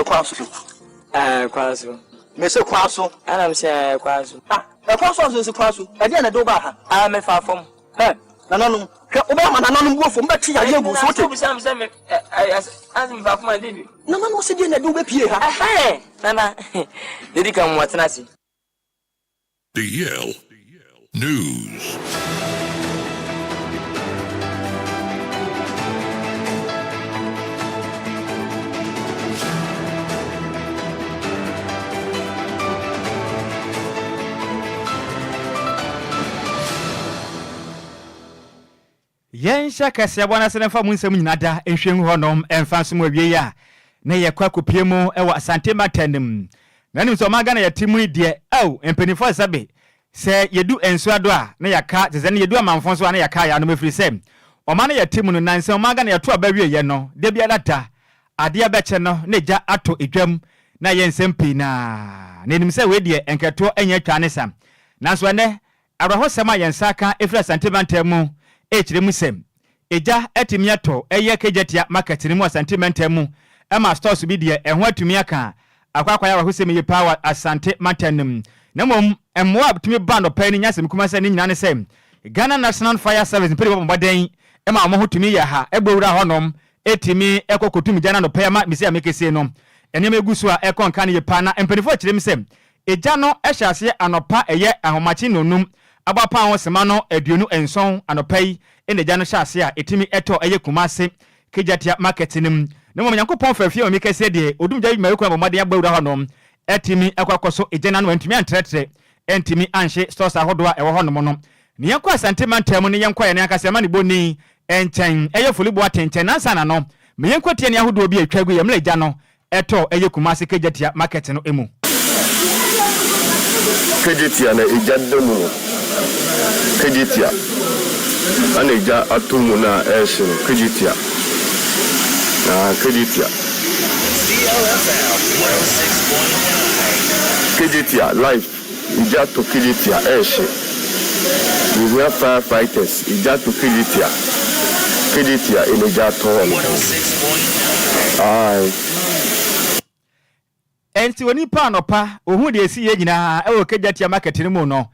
Kwaso. Kwaso. Me say Kwaso. Ana me say Kwaso. Kwaso so Kwaso. E dey na do ba ha. Me fa fom. Nananum. Hwe obama nananum bo fom be ti ya ye bu so te. Sam me as me fa fom ade. Nananum se dey na do be pie ha. Nana. Dedi kan mo atena si. DL News. Yen shaka se abona se nfa mu nsem nyinada enhwen honom emfa so awie ya na ye kwa kopiemu e wa asante matenim na nim so maga na yetimu de empenifo sabe se yedu ensu ado a na yaka ze ne yedu amanfo so na yaka ya no mefiri se o ma na yetimu no nanse o maga na yeto abawie ye no de bia data ade abeche no na ja ato edwam na ye nsem pi na nim se we de enketo enya twane sam nanso ne abrahosema yensaka efra asante matemu echiremu sem eja etimiato eye kejetia market ni mu asante mu ema stores bi de ehho atumi aka akwakwa ya wahosem ye power asante matanum na mom emwa atumi ba no pa ni nyasem kuma se ni nyina ne sem Ghana National Fire Service pere bobaden ema omo hotumi ya ha egbowura honom etimi ekokotumi jana no pa ma misi amekese no ene megusu a ekonka ne ye pa na empenifo echirem sem eja no ehyaase anopa eye ahomachi nonum abapa ho sema no aduonu enson anopai ene gya no hyase a etimi eto eye kumase kejatia market nim na mo nyankopon fafie o mikese de odumgya yi mayekwa bomade agbawura honom etimi ekwakoso ejena no antimi antretre entimi anhye stores ahodo a ewo honom no ne yankwa asante mantem ne yankwa ne akase ma ne boni enchen eye folibo atenchen nansa na no me yankwa tie ne ahodo bi atwagu ye mle gya no eto eye kumase kejatia market no emu kejatia na ejademu kejitia aneja atumu na esho kejitia na kejitia DLFM 106.9 kejitia live ija to kejitia esho we were firefighters ija to kejitia eneja to 106.9 enti woni pa no pa ohu de esi ye nyina e wo kejatia market ni mu no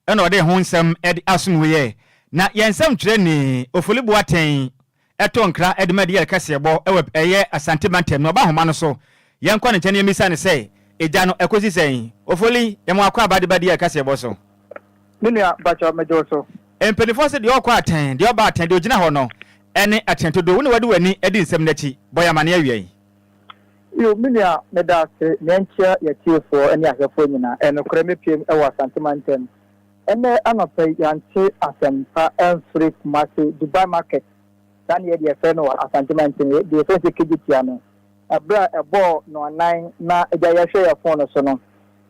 ena ode ho nsem edi asumwe na yensem twere ni ofolibo aten eto nkra edmadi yakasebo ewe eye asante mantem no ba homa no so yenkwa ne kyene emisa ne sei eja no ekosi sei ofoli yemo akwa abade yakasebo so minia bacha mejo so empenifo se de okwa aten de oba aten de ogina ho no ene atento do woni wade wani edi nsem nachi boya mane awie yo minia meda se nenchia yetiefo ene ahefo nyina eno kra mepiem ewa asante mantem ene anope yanche asempa enfree kumase Dubai market dan ye de fe no asante mantem de fe se kejitia no abra ebo no nan na eja ya hwe ya phone so no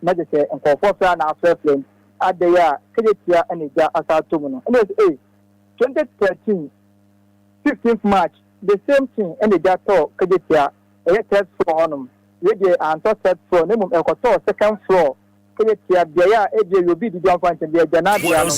na je se nkofo fra na afreflame ade ya kejitia ene ja asato mu no 2013 15th March the same thing ene ja to kejitia third floor onum we dey anto third floor nemum ekoto second floor kejitia bia eje yobi di janfante bia jana bia no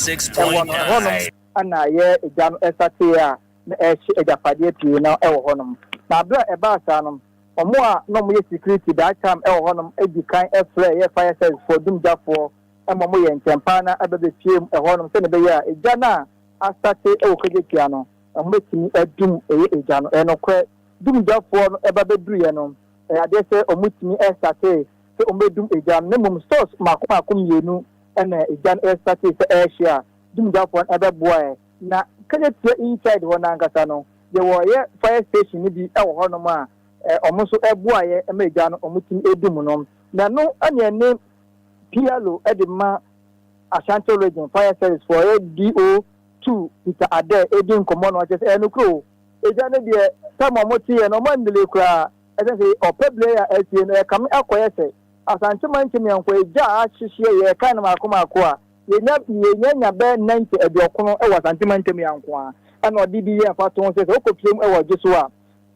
honum ana ye ejano esate ya na ejafade pie na ewo honum na abra eba asa no omo a no mo ye security that time ewo honum edikan efre ye fire service for dumjafo mo ye ntempa na abebe pie honum se ne be ya ejana asate ewo kejitia no omo timi adum ejano enokwe dumjafo no eba bedru ye no ade se omo timi estate se omedum ejam ne mum stores makom yenu ena ejan estate se asia dumjafo ebe boy na kejetia inside ho na ngasa no ye wo ye fire station ni bi ewo ho no ma omo so eboa ye emeja no omo tim edum no na no anya ne pialo edima Ashanti region fire service for DO2 Peter Ade edin komo no je enu kro eja ne de tam omo ti ye no mo ndele kra esense player SN e kam akoye se Asante mantem yankwa eja ahihie ye kan makoma yenya be 90 ediokono e wasante mantem yankwa ana odi bi ye fa to se okopiem e wajeso a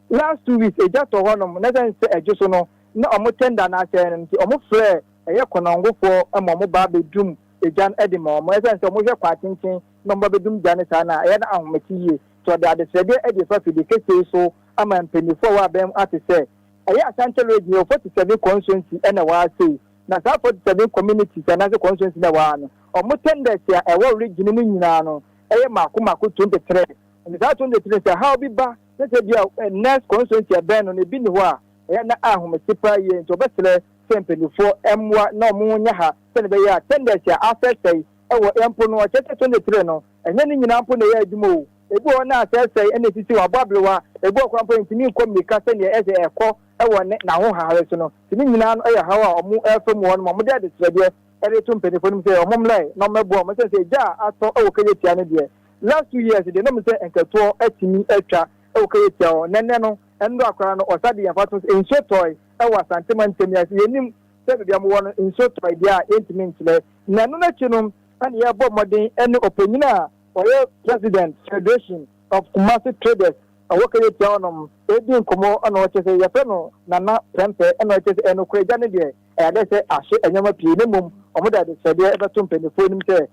last 2 weeks eja to honom na sense ejeso no na omo tender na asen nti omo frɛ eye konongofo e mo ba bedum ejan edima omo sense omo hwe kwa chinchin no mo bedum jane sa na eye na ahometi ye to da de sede e de fa fi de kese so ama mpenifo wa bem ate se ɛyɛ asante radio 47 constituency ɛna waa sei na saa 47 communities anase constituency na waa no ɔmo tendency a ɛwɔ region mu nyinaa no ɛyɛ mako 23 and saa 23 sɛ how bi ba na sɛ bia next constituency ɛbɛn no na ebi ni hɔ a ɛyɛ na ahometipa yie nti ɔbɛsrɛ sɛ mpanyinfoɔ ɛmmoa na ɔmo nya ha sɛ ne bɛyɛ a tendency a asɛsɛe ɛwɔ ɛmpo no ɔkyɛ 23 no ɛnyɛ ne nyinaa mpo na ɛyɛ adwuma o ebi wɔ na asɛsɛe ɛna esisi wɔ abɔablewa ebi wɔ kora mpo ntumi nkɔ mmirika sɛnea ɛsɛ ɛkɔ ɛwɔ ne n'ahohare so no ne nyinaa no ɛyɛ haw a ɔmo ɛfɛ mu hɔ no ɔmo de adesrɛdeɛ ɛde to mpanyinfoɔ no mu sɛ ɔmo mmerɛ na ɔmo ɛboa ɔmo sɛ sɛ gya atɔ ɛwɔ kɛyɛ tia no deɛ last 2 years deɛ nom sɛ nkɛtoɔ atumi atwa ɛwɔ kɛyɛ tia hɔ nɛnɛ no ɛno akora no ɔsade yɛn fa to nsuo tɔe ɛwɔ asantema ntɛm yɛsɛ yɛnim sɛ baabi a mowɔ no nsuo tɔe deɛ a yɛntumi nkyerɛ na ɛno n'akyi no ɛne yɛbɔ mmɔden ɛne ɔpanyin a ɔyɛ president federation of Kumasi traders ɔwɔ kɛyɛ tia hɔ nom ɛdi nkɔmmɔ ɛna ɔkyɛ sɛ yɛfɛ no nana pɛmpɛ ɛna ɔkyɛ sɛ ɛno kora gya ne deɛ ɛyɛ sɛ ahye ɛnyɛma pii ne mmom ɔmo de adesrɛdeɛ ɛbɛto mpanyinfoɔ nim sɛ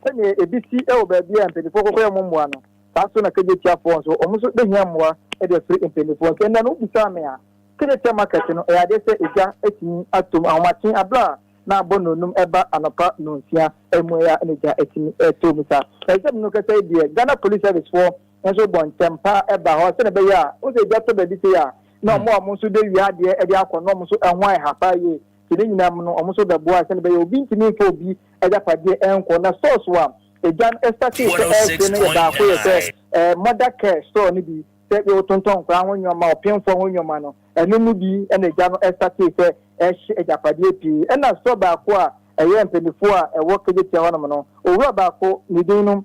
sɛnea ebi si ɛwɔ baabi a mpanyinfoɔ kɔkɔyɛ mo mmoa no saa so na kɛgye tiafoɔ nso ɔmo nso bɛhia mmoa ɛde afiri mpanyinfoɔ nso ɛnna no wobisa me a kɛgye tia market no ɛyɛ adeɛ sɛ egya atumi atom ahomakye abla na abɔ n'onum ɛba anɔpa nonsia ɛmu ɛyɛ a egya atumi ɛtom saa ɛsɛm no kɛsɛ deɛ Ghana police service foɔ nso bɔ ntɛm pa ɛba hɔ sɛ ne bɛyɛ a wosɛ egya tɔ baabi sɛ a na ɔmo a ɔmo nso de wia adeɛ ɛde akɔ na ɔmo nso ɛho ɛhapa yie tìrì nyinaa mu no ɔmo nso bɛboa sɛ ne bɛyɛ obi ntumi nfa obi ɛgya padeɛ ɛnkɔ na stores wa egyan ɛstate sɛ ɛɛsɛ no yɛ baako yɛ sɛ mother care store no bi sɛ yɛ otontɔn nkora ho nneɛma ɔpemfoɔ ho nneɛma no ɛno mu bi ɛna egya no ɛstate sɛ ɛhyɛ agyapadeɛ pii ɛna store baako a ɛyɛ mpanyinfoɔ a ɛwɔ kegyetia hɔnom no owura baako ne din no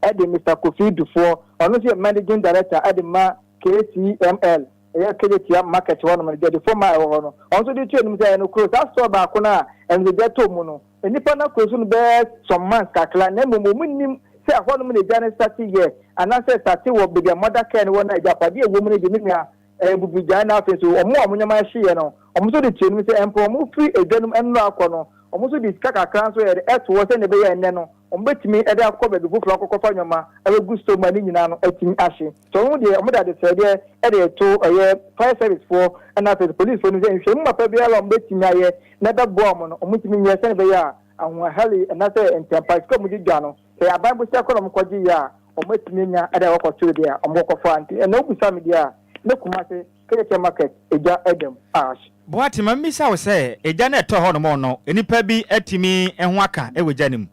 ɛde Mr. Kofi Dufoɔ ɔno nso yɛ managing director ɛde ma KCML ɛyɛ kegyetia market hɔnom no de fɔm a ɛwɔ hɔ no ɔno nso de tuo nim sɛ ɛno kuro saa store baako no a ɛno de to mu no nipa na kuro so no bɛɛ some months kakra na mmom ɔmo nim sɛ hɔnom na egya no start yɛ anaasɛ start wɔ baabi a mother care no wɔ na agyapadeɛ ɛwɔ mu no de ne nua bubugyaa na afei so ɔmo a ɔmo nyama ahyeɛ no ɔmo nso de tuo nim sɛ ɛmpo ɔmo firi edwanum ɛno akɔ no ɔmo nso de sika kakra nso yɛ de ɛto hɔ sɛ ne bɛyɛ ɛnɛ no ɔmo bɛtumi ɛde akɔ baabi foforɔ akɔkɔfa nneɛma ɛbɛgu store ma ne nyinaa no atumi ahye so ɔmo deɛ ɔmo de adesrɛdeɛ ɛde ɛto ɛyɛ fire service foɔ ɛna afei police foɔ no sɛ nhwɛmu mapa biara ɔmo bɛtumi ayɛ na ɛbɛboa ɔmo no ɔmo tumi nyɛ sɛ ne bɛyɛ a ahoɔhale ɛnasɛ ntɛmpa sika ɔmo gyegya no sɛ aban bosi akɔ na ɔmo kɔgye yɛ a ɔmo atumi nya ɛde ɛwɔkɔtoro deɛ a ɔmo kɔfa nti ɛna obusa mi deɛ a ne Kumasi kɛyɛ market egya ɛdɛm ash boati ma mmisa wo sɛ egya na ɛtɔ hɔ no mo no enipa bi atimi ɛho aka ɛwɔ gya nim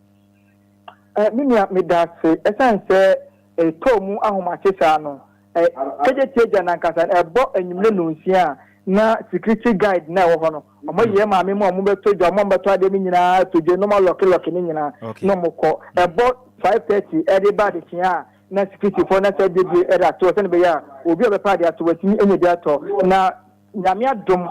minia medase ɛsan sɛ ɛtɔ mu ahomakye saa no kɛgye egya na nkasa ɛbɔ enyimle nonsia na security guide na ɛwɔ hɔ no ɔmo yɛ maame mu a ɔmo bɛtɔ dwa ɔmo bɛtɔ adeɛ mi nyinaa to dwa normal lɔki ne nyinaa na ɔmo kɔ ɛbɔ 5:30 ɛde ba de tia na security for na sɛ bebe ɛde ato sɛ ne bɛyɛ a obi a bɛpa de ato watumi enye de atɔ na nyame adom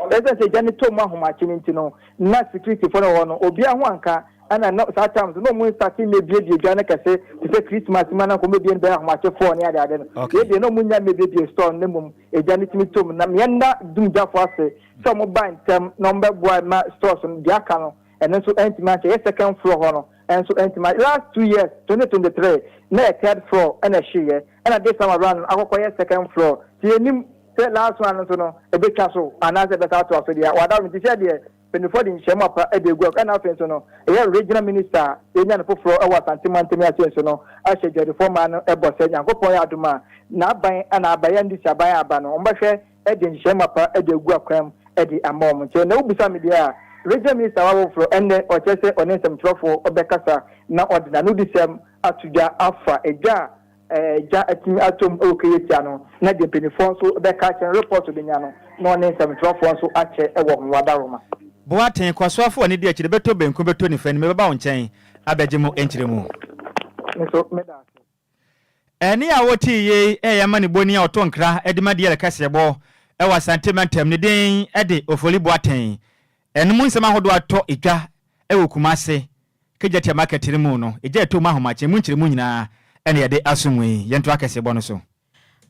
ɛsɛ sɛ gya ne tɔ mu ahomakye ne nti no na security for no hɔ no obi a ho anka ana no saa times no mo start mebie dwa ne kɛse te sɛ Christmas ma na ko mebie ne bɛyɛ ahomakye for ne ade no yɛde no mo nya mebie store ne mum egya ne timi tom na meyɛnda dum gyafo ase sɛ mo ba ntem na mo bɛboa ma stores no de aka no ɛno nso ɛntimi akyɛ yɛ second floor hɔ no ɛnso ɛntimi last 2 years 2023 na yɛ third floor ɛna ɛhyeyɛ ɛna this time around akɔkɔ yɛ second floor ti yɛnim sɛ last one nso no ɛbɛtwa so anaasɛ bɛsa ato aso deɛ wadaw no ti sɛ deɛ penifo de nhyɛmu apa ɛde egu ɛna afei nso no ɛyɛ regional minister ɛnya no foforɔ ɛwɔ asantema ntɛm ase nso no ahyɛ dwadefo ma no ɛbɔ sɛ nyankopɔn yɛ adom a n'aban ɛna abayɛ ndi sɛ aban aba no ɔmbɛhwɛ ɛde nhyɛmu apa ɛde egu akwam ɛde ama ɔmo nkyɛn na wobisa me deɛ a regional minister wa foforɔ ɛnɛ ɔkyɛ sɛ ɔne nsɛmtwerɛfoɔ ɔbɛkasa na ɔde n'ano di sɛm ato dwa afa egya ja atimi atom okeyetia no na de penifo nso bɛka kyɛn report benya no na ɔne nsɛmtwerɛfoɔ nso akyɛ ɛwɔ Nwadaroma boaten kwasoafo ne de akyire beto benku beto ne fani me bɛba wo nkyɛn abɛgye mu enkyire mu nso meda ɛne a wɔti ye ɛyɛ ma ne boni a ɔtɔ nkra ɛde ma de yɛkasɛbɔ ɛwɔ sentimentam ne den ɛde ofoli boaten ɛno mu nsɛm ahodo atɔ edwa ɛwɔ Kumasi kegyetia market ne mu no egya eto ma homache mu nkyire mu nyinaa ɛne yɛde asomwe yɛnto akasɛbɔ no so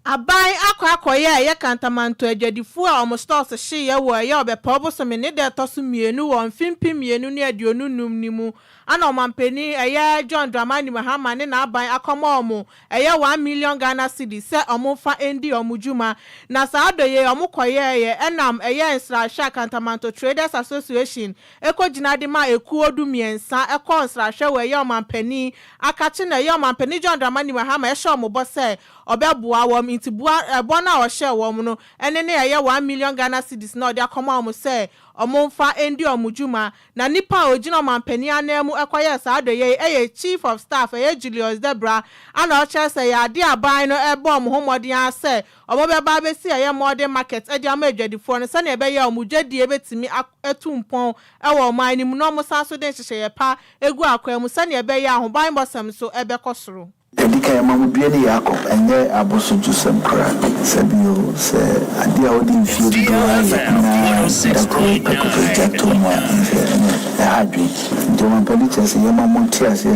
aban akɔyɛ yɛ kantamanto adwadifo a ɔmo stores hye yɛ wɔ yɛ obɛpa obosome ne de toso mienu wɔ mfimpi mienu ne aduonu num ni mu ana omampeni eye John Dramani Mahama ne na aban akoma omo eye 1 million Ghana cedis se omo fa endi omujuma na sa adoye omo koye ye enam eye nsrahwe Kantamanto Traders Association ekogina de ma ekuodu miensa ekọ nsrahwe we ye omampeni akachi na ye omampeni John Dramani Mahama ehye omo bose obeboa wom intibua bona o hye wom no ene ne eye 1 million Ghana cedis na odi akoma omo se omonfa endi omujuma na nipa ogina omampeni anemu ekoye sa adoye eye chief of staff eye Julius Debra ana o chese ya ade aban no ebo omhomodin ase omobeba besi eye modern market edi ama adwadifo no se na ebe ye omugedi ebetimi etumpon ewo omanim no omosaso den hyehye pa egu akwam se na ebe ye ahoban bosam so ebe kosoro Edika ya mamu bieni yako enye aboso jusem kra sebio se adia odi mfiri do ya na dako peko jato mwa nse hadwi ndio mampalicha se yama montia se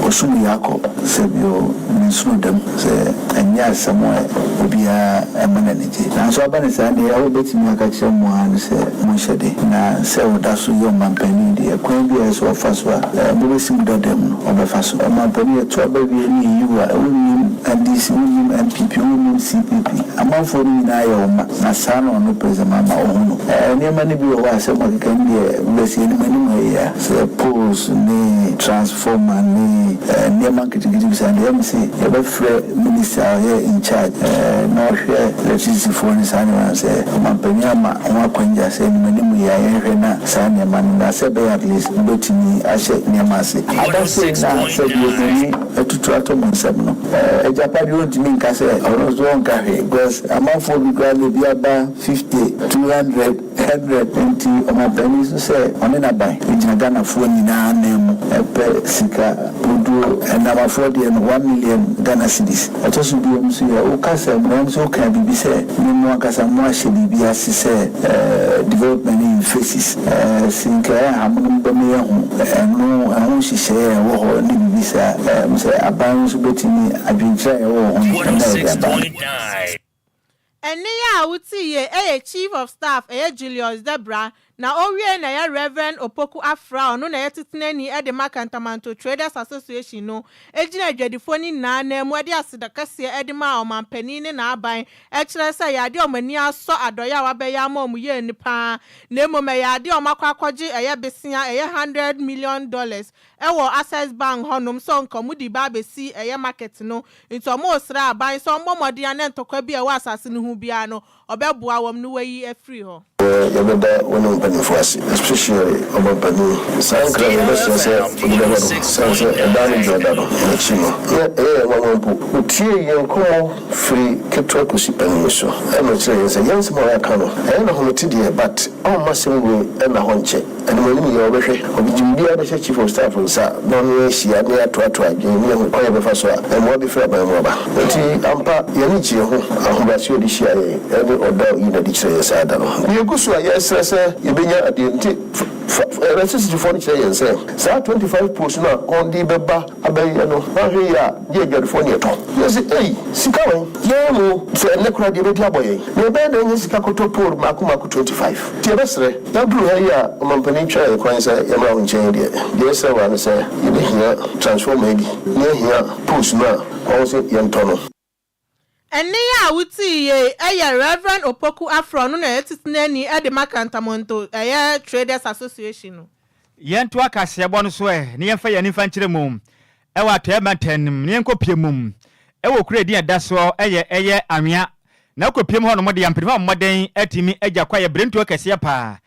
osumu yako sebio nsuno dem se enya samwa obia emanenje na so abane se ade ya obetimi akache mwa se monshede na se odaso yo mampani de kwan bi eso ofaswa bo simu dadem obefaso mampani eto ababi ni yiwa unim andisi unim MPP unim CPP amanfo ni na ya oma na sano no prezama ma ohuno nema ni bi o wa se mo kekan de besi ni mani ya se pose ni transformer ni nema kitigidi bisa de MC e be free minister here in charge no hwe electricity for ni sano se mampani ama wa kwanja se ni mani ya hwe na sano man na se be at least betini ahye nema se adase na se bi ni etutu atomo no ejapadi won't mean ka say ono zo nka he because amount for because be about 50 200 120 o ma beni so say oni na buy ejina Ghana fo nyina nemu epe sika podu na ma for de 1 million Ghana cedis atosu bi o so ya o ka say mo so ka bibi say ni mo akasa mo ahye bibi asise development in phases sinka hamu bo me hu no ahun hihye wo ho ni bibi say mo say aban so betimi adwintra e wo ho ene ya wuti ye chief of staff Julius Debra na owie na ya Reverend Opoku Afra no na yetetenani e de Kantamanto Traders Association no ejina adwadifo ni na emu ade asedakase e de ma omampani ne na aban e kire se ya de omani aso adoya wa be ya ma omuye nipa na emome ya de omakwakoje besia $100 million ewo Access Bank honum so nkomudi ba besi market no ntomo osra aban so mmomode ane ntokwa bi e wa asase no hu bia no obeboa wom no wayi afri ho yabeda wono benefits especially about banu sankra investors say edani jodano chimo mamampu utie yenko free ketwa kusipani so eno chire say yansi mo ya kano eno homiti de but on masemwe ena honche eno mani ye obehwe obijimbia de chief of staff nsa no hia ne atoato agye ne ho koye befa so emo bi fra ba mo ba enti ampa yani chie ho ahobasi odi hia ye ebe oda ina di chire sa da no so yes yebenya adenti electricity for the yense sa 25 post na on the beba abaye no ahwe ya de California to yes sikawe yemo se lekura de beti aboye ne be na yin sika koto pole makuma 25 tie besre na bru ha ya omampani twa e kwan se yema ho nchen de se wa no se yebehia transformer bi ne hia post na on se yentono ene ya wuti ye Reverend Opoku Afro no na yetetenani e de Kantamanto Traders Association no yentu akase ebo no so ne yemfa ya nifa nkire mum e wa tema tanim ne yenkopie mum e wo kura din da so anwea na kopie mu ho no mo de yampirima moden atimi agya ye brentu akase pa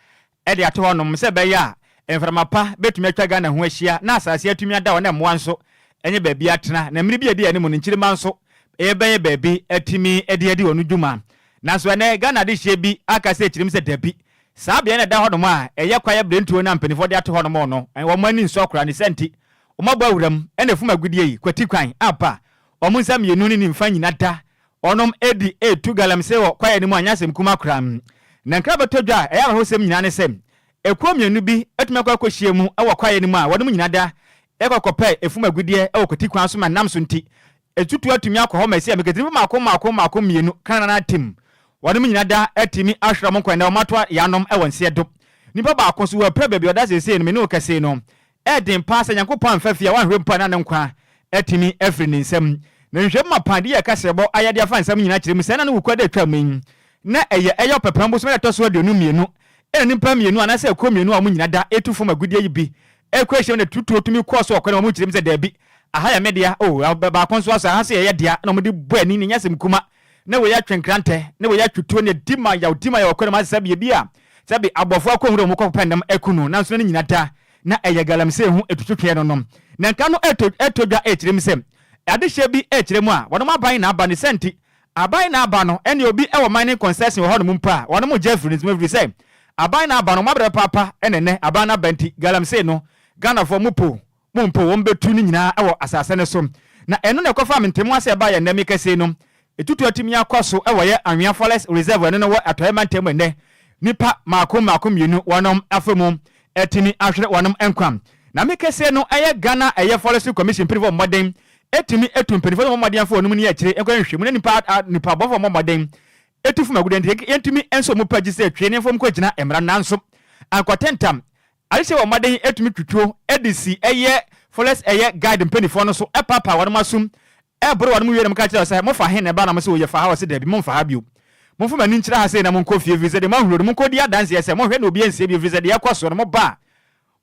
e de ato ho no se be ya enframapa betumi atwa Ghana ho ahia na asase atumi ada wo na mo anso enye ba bi atena na mmiri bi edi ani mu nkire manso ebe baby atimi edi wonu dwuma nanso ene Ghana de hye bi akase kirim se dabi saa bia na da ho no ma eye kwaye brentuo na mpanifo de ato ho no mo no wo mani nso kora ne senti o mabɔ awuram ene fuma gudie yi kwati kwan apa o mun sam yenu ni mfa nyina da onom edi e2 galam se wo kwaye ni mu anyasem kuma kora na nkra betodwa eye ho sem nyina ne sem ekom yenu bi etuma kwa kohie mu e wo kwaye ni mu a wodum nyina da e kokopɛ efuma gudie e wo kwati kwan so ma nam so nti etutu atumi akɔ ma esi ameketimi mako mienu kana na tim wode mu nyina da atimi ahwera mo kwan na omato yanom e wonse do nipa ba akoso wa pra baabi oda sese no me ne okase no Edin pass Yankopon Fafia one rempa na nkwa etimi efri ne nsam na nhwem pande ya kasebo ayade afa nsam nyina kire musena no kwada twamen na eyo pepambo so to so de no mienu nipa mienu anase ko mienu a mu nyina da etufo magudie yi bi equation na tutu otumi course okwana mu kire mse da bi aha ya media ba konso asa ha se ye dia na mo de bo ani ne nyasem kuma na we ya twenkrante na we ya tutu ne dima ya okwana ma sabi bi a sabi abofo akohuro mu kopendam ekunu na so ne nyina da na galamse hu etututwe no nom na nka no etodwa ekirem sem ade hye bi ekirem a wono maban na aba ne senti aban na aba no ene obi ewo mining concession ho no mpa wono mo Jeffrey ne every say aban na aba no mabere papa enene aban na banti galamse no Ghana for mumpo won betu ni nyina ewo asase ne so na eno ne kofa mentemu ase ba ye ndemi kase no etutu atimi akoso ewo ye Anwea Forest Reserve eno no wo atoyema ntemu ene nipa makom yenu wonom afemu etimi ahwere wonom enkwam na mekese no eye Ghana eye Forestry Commission privo modern etimi privo modern fo onum ni akire enkwahwehwemu na nipa bofo modern etufu magudente entimi enso mu pagi se twe ne fom ko gina emra nanso ankotentam alise wo modern etimi twitwo edisi eye Forest eye guide mpenifo no so epapa wonom asum ebro wonom wiere mka kire say mo fa he ne ba na mo se wo ye fa ha wo se da bi mo fa ha bio mo fuma ni nkyira ha sei na mo nkofie visa de mo huro mo kodi adanse ye se mo hwe na obi ense bi visa de yakoso no mo ba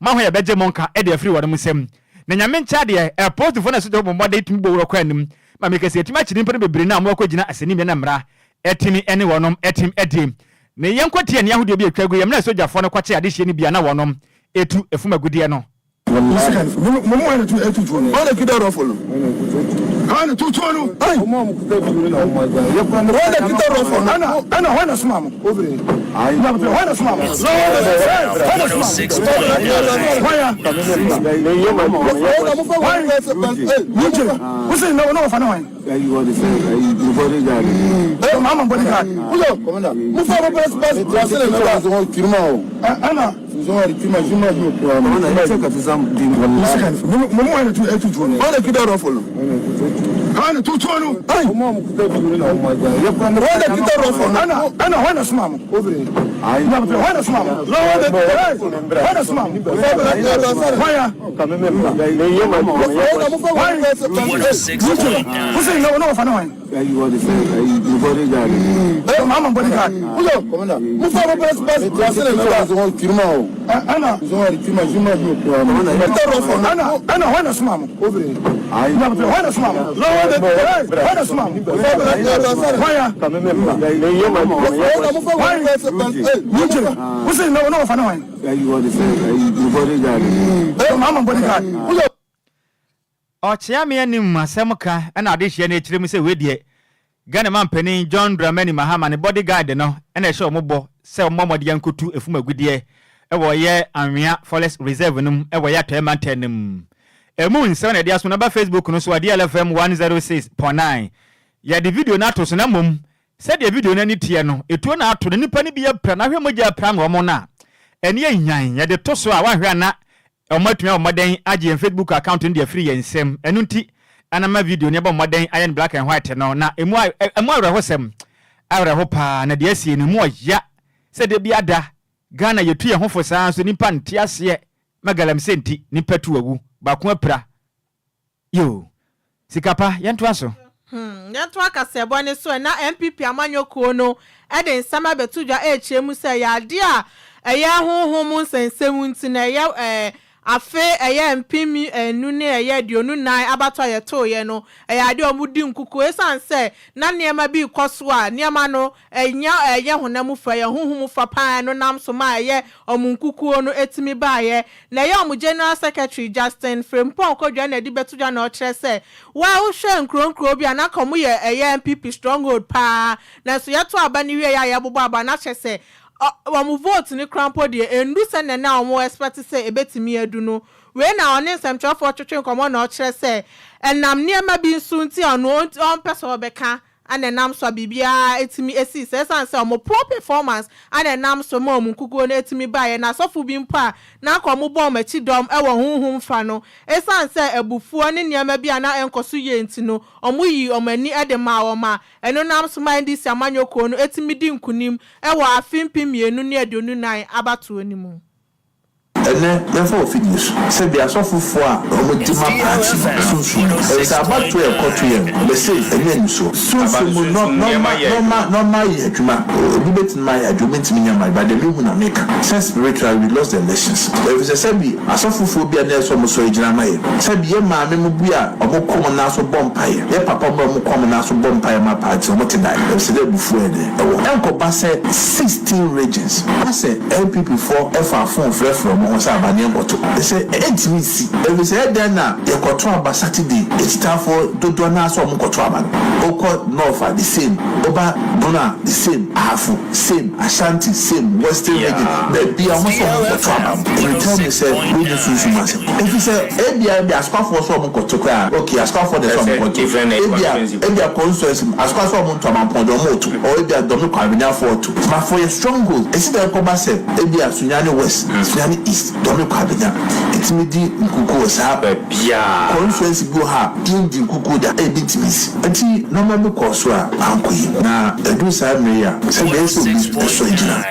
ma ho ye beje mo nka e de afri wore mo sem na nyame ncha de post fo na so de mo mode timi bo woro kwanim ma me kase timi akiri mpere bebre na mo akogina aseni me na mra etimi ene wonom etim edim na yenkotie ne ahode obi atwago ye mna soja fo no kwache ade hye ni bia na wonom etu efuma gudie no mo mo ana tu etu no ana kida rofolo ana tu no ai mo kuta tu na mo ja ya kwa ana kida rofolo ana wana simamo obre ai na wana simamo wana simamo waya ne yema usi na fana wani ai wodi se ai body guard eh mama body guard uzo komanda mu fa ba trasele na zo kirma ana zo ari kirma juma jo kwa na cheka tazam di mo ana tu etu no ana kida rofolo ana tu no ai mo kuta tu na mo ja ya kwa ana kida rofolo ana wana simamo obre ai na wana simamo wana simamo waya kameme ne yema usi na fana wani ai wodi se ai body guard eh mama body guard uzo komanda mu fa ba trasele na zo kirma ana zo ari kirma juma jo kwa ana wana simamo obre ai na wana simamo wana simamo waya kameme ne yema usi na fana wani ai wodi se ai body guard eh mama body guard uzo ochia me anim asemka na ade hye na ekirem se wedie Ghana man penin John Dramani Mahama ne bodyguard no na ehye ombo se omomode yankotu efumagudie ewo ye Anwea Forest Reserve num ewo ye atoyema ntenem emu nsem na dia so na ba Facebook no so DLFM 106.9 ya di video na to so na mom se de video na ni tie no etuo na ato ne nipa ni bia pra na hwe moja pra ngomo na ene yanyan ya de to so a wa hwe na omatumi omoden agye Facebook account ndi afri yensem enu nti anama video ne ba omoden iron black and white no na emu awrehosem awrehopa na de asie ne mu ya se de biada Ghana yetu ye hofo saa so nipa nti ase magalam senti nipa tuawu ba ko apra yo sikapa yento aso yanto akasebo ne so na MPP amanyoko no e de nsama betudwa echiemu se ya ade a eye honhom nsensem nti na eye afe eye mpimi enu ne eye dionu nan abato yeto ye no eye ade omudi nkuku esanse na niema bi koso a niema no enya eye honam fa ye honhom fa pa no nam so ma eye omunkuku no etimi ba ye na ye omu General Secretary Justin Frempong Kwadwo na di betudwa na o kire se wa wo hwe nkronkro bi anakomo ye eye MPP stronghold pa na so yeto aba ni wie ya bobo aba na kire se wamu vote ni crampo de endu se na omo expect se ebetimi adu no we na one nsɛmtwerɛfo twetwe nkomo na ɔkyerɛ se enam niema bi nso nti ono on pese obeka anenam so bibia etimi esi se sanse omo pro performance anenam so mo munkugo na etimi bae na sofu bi mpa na akomo bɔ machi dom ewo hunhum fa no esanse ebufuo ne niema bi ana enkoso ye nti no omo yi omani ede ma woma eno nam so mind dis amanyoko no etimi di nkunim ewo afimpim yenu ne adonu nan abato onimu and then therefore finish. Said they are so for it's about 12 country. They say again so. So not my juma. Debate my argument my by the Lumba make. Since spiritual we lost the elections. If it's a Sebi, a sophobia there's almost original my. Sebi ma memoria or more common national bonfire. Yeah, papa more common national bonfire my party or what tonight. It's a before Uncle Basse 16 regions. I said LP before FR4 fresh from Monsabanian bottle. They say intimacy. If it's a then now, you control by Saturday. It's time for Dodona so Mukotraman. Oko North are the same. Oba Dona the same. Afu same. Ashanti same. Western region. They be almost Mukotraman. Every time they say we need to massive. If you say ABI as far for some Mukotra, okay, as far for the some ABI constituency as far for Muntaman Pondomoto or ABI Domu Kabina for two. But for a strong goal, it's the Kobase, ABI Sunyani West, Sunyani East, Domu Kabina. It's Midi Nkuku Saba. Conference go ha King Kuku da editmis. Ati normal course wa ankoyi na edu sa meya. Say there so be so original.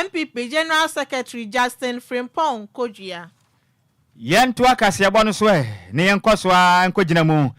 MPP General Secretary Justin Frimpong Kojia. Yen to akase abo no so ne yen kwaso a nkogina mu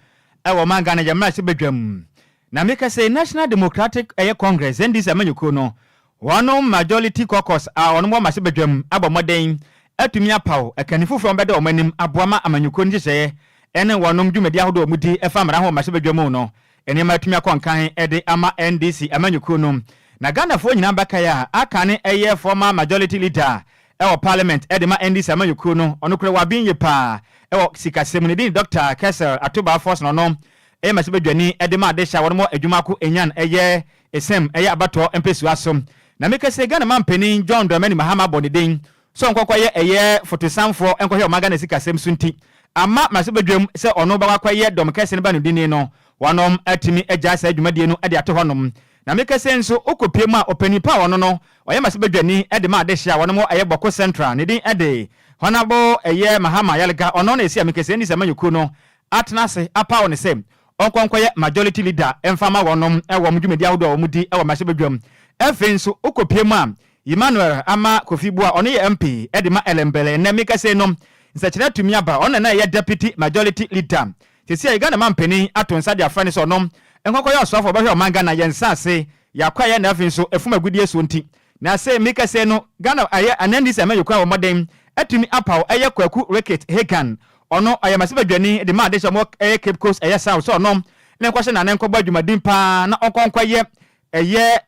e wo manga na jamra se bedwam. Na make say National Democratic Congress ndis amanyuko no. One majority caucus a ono mo ma se bedwam abomoden atumi apaw akanifu from bede omanim aboama amanyuko njese ene wonom dwumadi ahodo mudi efamra ho ma se bedwam no ene ma atumi akonkan ede ama NDC amanyuko no na Ghana fo nyina baka ya aka ne eye former majority leader ewo parliament ede ma NDC amanyuko no ono kure wa binye pa ewo sikasem ne din Dr. Kessel Atoba Force no e ma se bedwani ede ma de sha wono adwumako enyan eye esem eye abato empesu asom na meka se Ghana mampeni John Dramani Mahama Bonidin so nkwaye eye fotosanfo nkwaye omagana sikasem sunti ama masebedwam se ono ba kwaye dom kese ne ba no dini no wanom atimi agya sa adwumadie no ade ato honom na meka se nso okopiem a opani pa wono no oye masebedwani ede ma ade hia wonom aye boko central ne din ede honabo eye Mahama Yalga ono na esi ameka se ndi se manyuko no atnase apa woni se onkwankwaye majority leader emfama wonom ewo mdwumadi ahodo wo mudi ewo masebedwam efenso okopiem a Emmanuel ama Kofibua ono ye MP edema elembele na meka se no nsachira tumi aba ono na ye deputy majority leader sisi ya Ghana mampeni atonsa dia frane so no enkokoye osofo ba hwe omanga na ye nsase yakwa ye na efenso efuma gudie so nti na se meka se no Ghana aye anandi se mayokwa wo modem atumi apaw eye kwaku Ricket Hagan ono aye masebadwani de ma de so mo eye Cape Coast eye south so no na nkwahye na nkobba dwumadin pa na onkonkwaye eye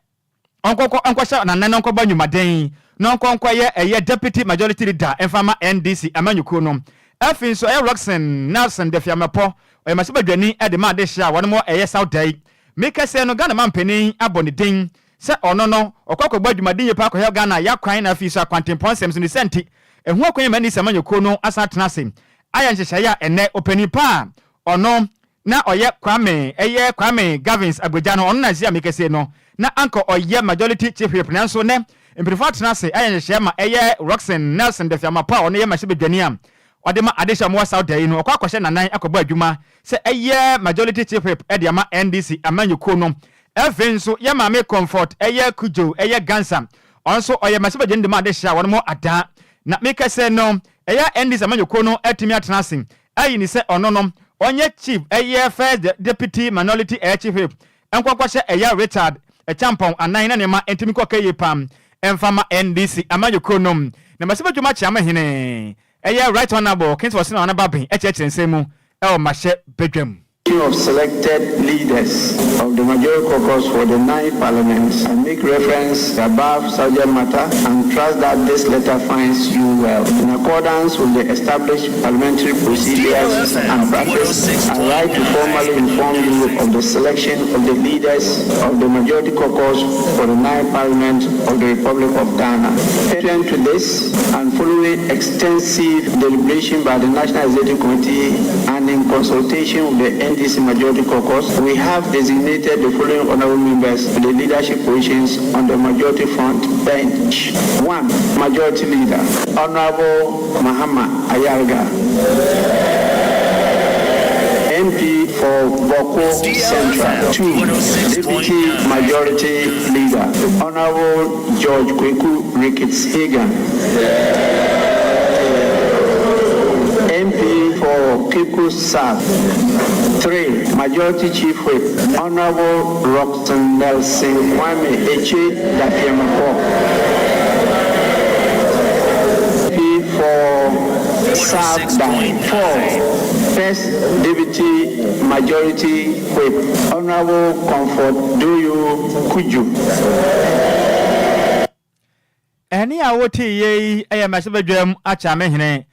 onkwasha na nana nkobba nyumaden na onkonkwaye eye deputy majority leader enfama NDC amanyuko no afin so eye Roxen Nelson de Fiamapo oye masebadwani de ma de hia wono mo eye south day meka se no Ghana mampeni abonidin se ono no okwakobba dwumadin yepa akọ Ghana yakwan na afi so akwantemponsem so ni senti ehu akwan mani samanyuko no asatenase aya nhyehyaya ene opani pa ono na oye Kwame Gavins Agboja no ono na zia meka se no na anko oye majority chief whip nanso ne mpirifo tenase aya nhyehyaya ma eye Roxen Nelson de Fiamapa ono ye mahye a ode ma adesha mo South day no akwakohye nanan akọba adwuma se eye majority chief whip e de ama NDC amanyuko no evenso ye ma me comfort eye Kujo eye Gansa onso oye mahye de ma adesha wono mo ada na meka se no eye NDC amanyuko no atimi atenase ayi ni se ono no onye chief eye first deputy minority chief whip enkwakwache eye Richard champon anan na ne ma entimi kokeye pam emfama NDC amanyuko no na masebadwuma chiama hene eye right honorable Kings was na babin ensemu e mahye bedwam of selected leaders of the majority caucus for the 9 parliaments. I make reference to above subject matter and trust that this letter finds you well. In accordance with the established parliamentary procedures and practice, I write to formally inform you of the selection of the leaders of the majority caucus for the 9 parliament of the Republic of Ghana. Pursuant to this, and following extensive deliberation by the National Executive Committee and in consultation with the NDC majority caucus, we have designated the following honorable members to the leadership positions on the majority front bench. 1. Majority Leader, Honorable Mahama Ayalga. MP for Boko Central. 2. Deputy Majority Leader, Honorable George Kweku Ricketts Hagan. MP for Kiku South. 3. Majority Chief Whip, Honorable Roxton Nelson Kwame Eche Dafiamako. MP for South Down. 4. First Deputy Majority Whip, Honorable Comfort Duyu Kuju. Any awoti ye a massive drum at Chamehine.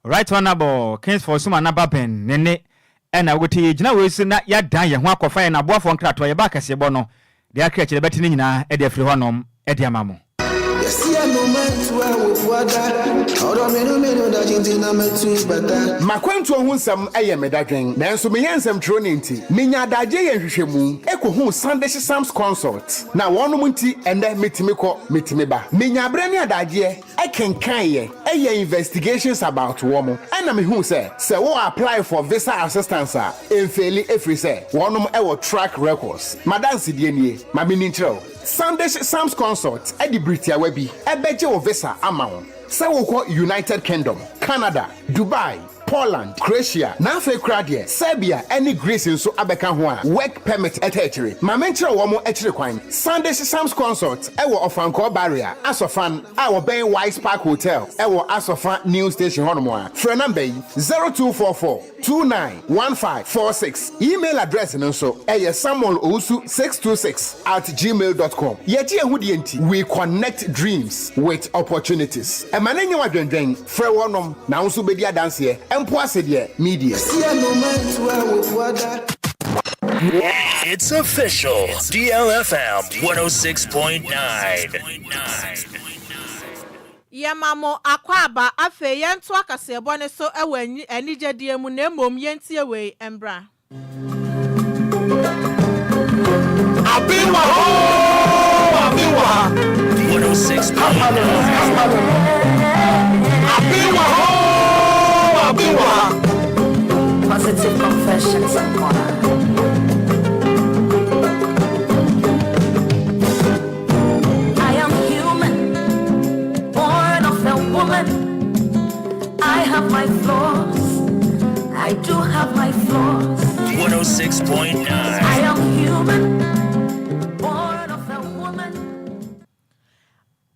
Right Honorable Kings for Suma Nabapen, Nene, and I would teach now. We soon not yet die and walk of fire and a boy from Cratway back as a bono. They are creating a betting in a Ediafrihonum, Ediamamo. Makwantu ohun aye medadwen nanso meyansam tronenti menya daje ye hwehwemu ekohu Sunday Sam's consult na wonom nti ende metimi ba menya abrani adaje ekenkan ye investigations about womo na mehu se wo apply for visa assistance a emfeli efri se wonom ewo track records madansi die nie ma menintrel Sunday Sam's consult edi Britia webi ebeje wo visa amount. Say we call United Kingdom, Canada, Dubai, Poland, Croatia, Nafe Kradia, Serbia, any Greece in so abeka ho work permit etechere. Ma mentre wo mo etchere kwan. Sunday Sam's consult ewo Ofanko barrier, Asofan, our Bay Wise Park Hotel, ewo Asofan New Station honomo. Phone number 0244 291546. Email address nso samuel626@gmail.com. Yeti ehudi enti we connect dreams with opportunities. Emanenye wadwendwen frɛ wonom na nso bedi adanse empo asede media. It's official. DLFM 106.9. Yemamo akwaba afe yentu akasebo ne so ewe enigedie mu na emom yentie we embra. Abiwa 106.9. Positive confessions. I am human, born of a woman. I have my flaws. I do have my flaws. 106.9. I am human, born of a woman.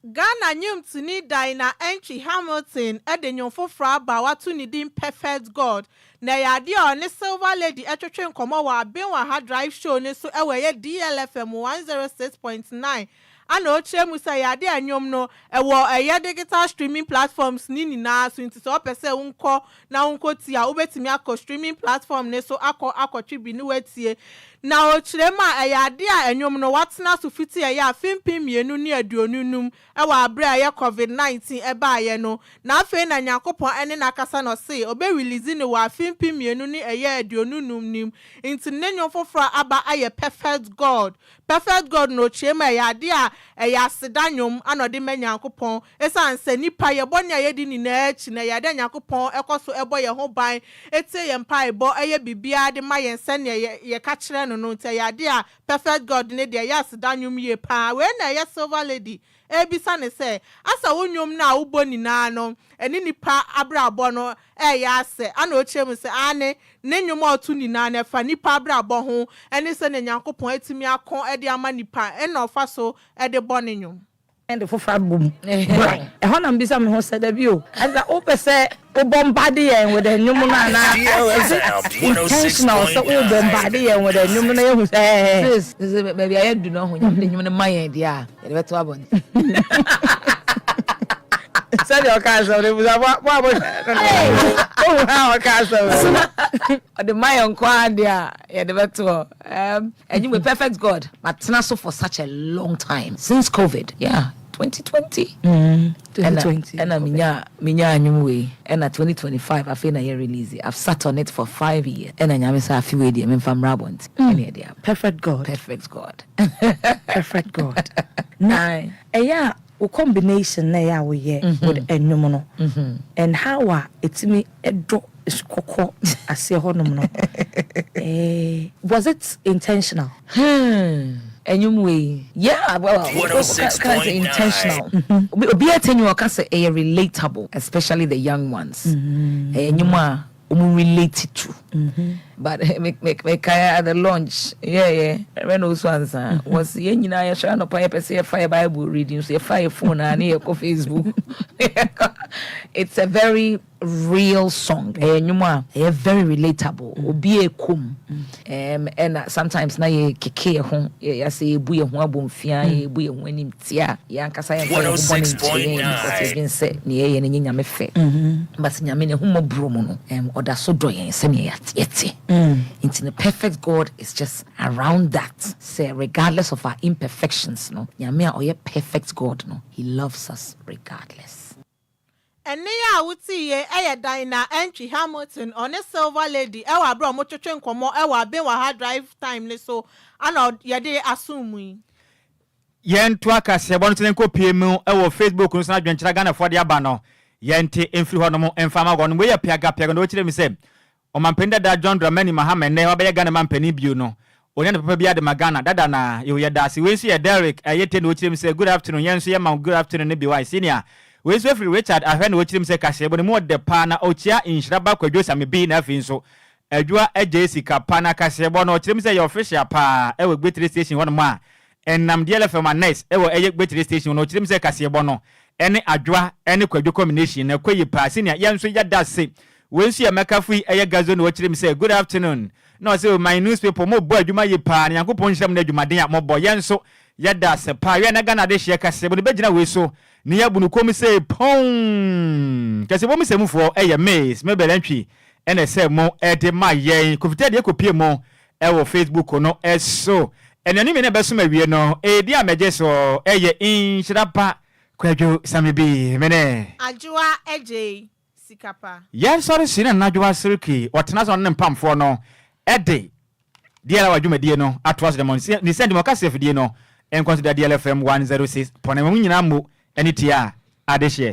Ghana nyum tuni Dina Entry Hamilton edenyon fofra ba watu ni dim perfect God na yade o ne silver lady etwetwe nkomo wa benwa ha drive show ne so ewe ye DLFM 106.9 ana ochire musa yade anyom no ewo eye digital streaming platforms ni na so nti so pese unko na unko ti a obetimi akọ streaming platform ne so akọ bi ni wetie na ochire ma ayade a anyom no watena so fiti eye afempim mienu ni aduonunum ewa abre aye COVID-19 eba aye no na afi na Nyankopon ene na kasa no se obe release ni wa afempim mienu ni eye aduonunum nim nti nenyon fofora aba aye perfect God no ochire ma ayade a eya sedanyom anode ma Nyankopon esan se nipa ye boni ayedi ni na echi na yade Nyankopon ekoso ebo ye ho ban etie ye mpa ebo eye bibia de ma ye nse ne ye ka kire no nti yade a perfect God ne de ya sedanyom ye pa we na ye silver lady ebisa ne se asa wonyom na uboni na no eni nipa abrabo no ya ase ana ochem se ane ne nyom otu ni na na fa nipa abrabo ho eni se ne Nyankopon etimi akon ede ama nipa ena ofa so ede bone nyom and for boom. Honam bisa me ho said abio. As the opese o bombardie with the numuna na. Intentional so o bombardie with the numuna you say. This baby I do not when you the my dia. You better abon. Said your castle what oh how castle. The my uncle dia you the better and you were perfect God but not so for such a long time since COVID 2020 2020 and minya anyumwe and 2025 I feel na year release I've sat on it for 5 years and I nyame say I feel we dey me fam rabont any idea perfect God perfect God na o combination na ya we with enum no and how it's me edo koko ase honum no. Was it intentional? Anyway, yeah, well, kind of intentional. Be a tenure relatable, especially the young ones. Related to. But make at the launch, when those ones was I trying to pay a fire Bible reading, say fire phone and Facebook. It's a very real song, very relatable. Be a kum, and sometimes na ye keke home, ya say buye ho abomfia, buye ho anim tia, ya nkasa ya 106.9 say ne ye nyame fe. But nyame ne ho mobromo no, oda so do yen se me yete. Into the perfect God is just around that. Say regardless of our imperfections, no. Nyame a oye perfect God, no. He loves us regardless. And near would see ye Dina entry Hamilton on a silver lady. Ewa bro motochen komo ewa be wa drive time so ano yade assume. Yen twaka se bontenko piemu ewo Facebook no na dwenkyira Ghana for de aba no. Yente emfiri ho no mo emfama go no we ya piaga no chire mi se o mampenda da John Dramani Mahama ne wa be Ghana mampani bio no. Onya ne papa bia de Magana dada na ye ye da se we nso ye Derek ayete no chire mi se good afternoon yen so ye ma good afternoon ne bi wa senior. We so free Richard ahwe no chire mi se kasebo ne mo de pa na ochia Nhyiraba Kwadwo Sammy bi na afi nso Adwoa Agyei Sikapa na kasebo no chire mi se ye official pa e we Great Station one ma enam DLFM nice e we eye Great Station no chire mi se kasebo no ene Adwoa ene Kwadwo combination na kwayi pa senior yen so ya da se we nso ye mekafui eye gazo no chire mi se good afternoon no say my newspaper mo boy adwuma ye pa na yankopon hyam na adwumaden a mo boy yen so ya da se pa we na Ghana de hye kasebo ne begina we so ni ya bunu kom say pon kasebo mi se mufo eye maze me belantwi ene se mo e de ma yen kofita de ekopie mo e wo Facebook no eso ene ni me ne beso mawie no e di ameje so eye Nhyiraba Kwadwo Sammy bi mene Adwoa Agyei Sikapa yen sorry sina na Adwoa sirki watena so ne mpamfo no ede dia la dwumadie no atwas dem ni send mo kase fidie no en consider DLFM 106 pone mo nyina mo enitia adehye